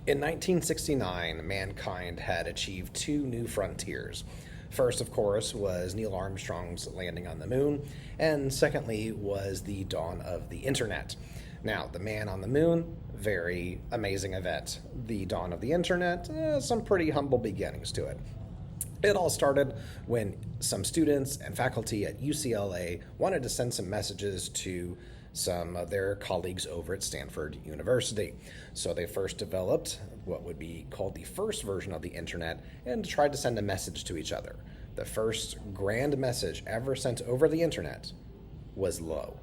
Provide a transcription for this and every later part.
In 1969, mankind had achieved two new frontiers. First, of course, was Neil Armstrong's landing on the moon, and secondly was the dawn of the internet. Now, the man on the moon, very amazing event. The dawn of the internet, some pretty humble beginnings to it. It all started when some students and faculty at UCLA wanted to send some messages to some of their colleagues over at Stanford University. So they first developed what would be called the first version of the internet and tried to send a message to each other. The first grand message ever sent over the internet was LO.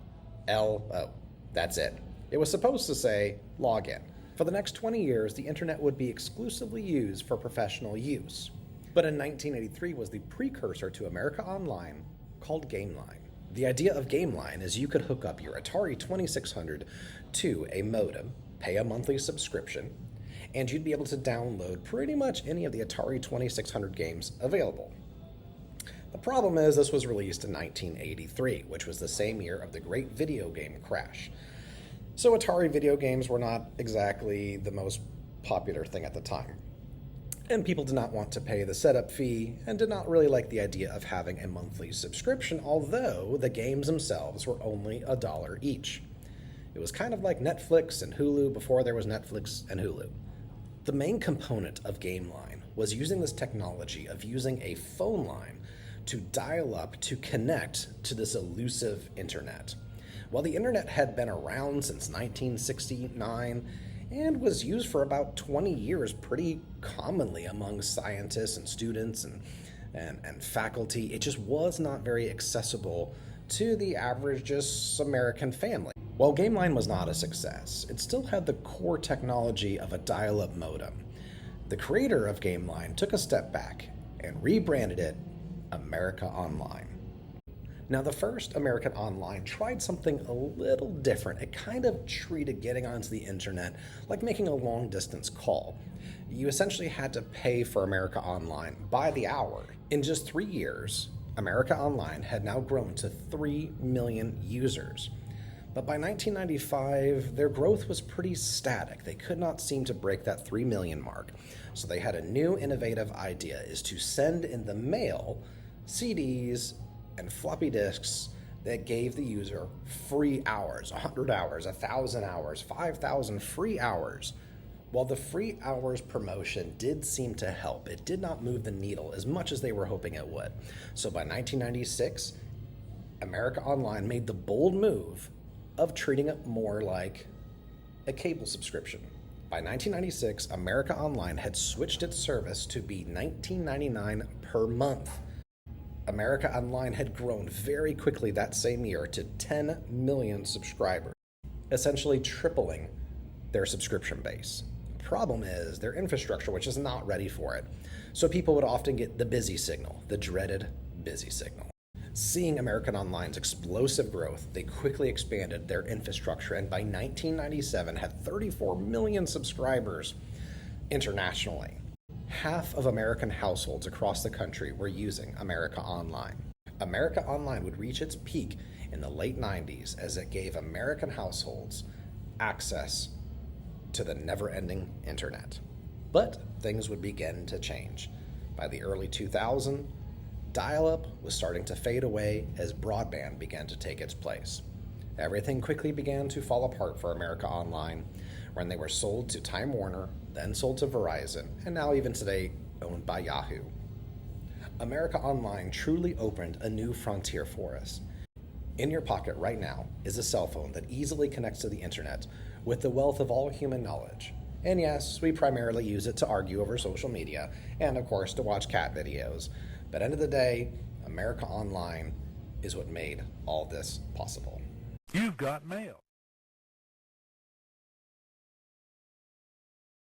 L-O. That's it. It was supposed to say login. For the next 20 years, the internet would be exclusively used for professional use. But in 1983 was the precursor to America Online, called GameLine. The idea of GameLine is you could hook up your Atari 2600 to a modem, pay a monthly subscription, and you'd be able to download pretty much any of the Atari 2600 games available. The problem is this was released in 1983, which was the same year of the great video game crash. So Atari video games were not exactly the most popular thing at the time. And people did not want to pay the setup fee and did not really like the idea of having a monthly subscription, although the games themselves were only $1 each. It was kind of like Netflix and Hulu before there was Netflix and Hulu. The main component of GameLine was using this technology of using a phone line to dial up to connect to this elusive internet. While the internet had been around since 1969, and was used for about 20 years pretty commonly among scientists and students and faculty, it just was not very accessible to the average just American family. While GameLine was not a success, it still had the core technology of a dial-up modem. The creator of GameLine took a step back and rebranded it America Online. Now, the first American Online tried something a little different. It kind of treated getting onto the internet like making a long-distance call. You essentially had to pay for America Online by the hour. In just 3 years, America Online had now grown to 3 million users. But by 1995, their growth was pretty static. They could not seem to break that 3 million mark. So they had a new innovative idea, is to send in the mail CDs and floppy disks that gave the user free hours, 100 hours, 1,000 hours, 5,000 free hours. While the free hours promotion did seem to help, it did not move the needle as much as they were hoping it would. So by 1996, America Online made the bold move of treating it more like a cable subscription. By 1996, America Online had switched its service to be $19.99 per month. America Online had grown very quickly that same year to 10 million subscribers, essentially tripling their subscription base. The problem is their infrastructure, which is not ready for it. So people would often get the busy signal, the dreaded busy signal. Seeing American Online's explosive growth, they quickly expanded their infrastructure and by 1997 had 34 million subscribers internationally. Half of American households across the country were using America Online. America Online would reach its peak in the late 90s as it gave American households access to the never-ending internet. But things would begin to change. By the early 2000s, dial-up was starting to fade away as broadband began to take its place. Everything quickly began to fall apart for America Online when they were sold to Time Warner, then sold to Verizon, and now even today owned by Yahoo. America Online truly opened a new frontier for us. In your pocket right now is a cell phone that easily connects to the internet with the wealth of all human knowledge. And yes, we primarily use it to argue over social media and of course to watch cat videos. But at the end of the day, America Online is what made all this possible. You've got mail.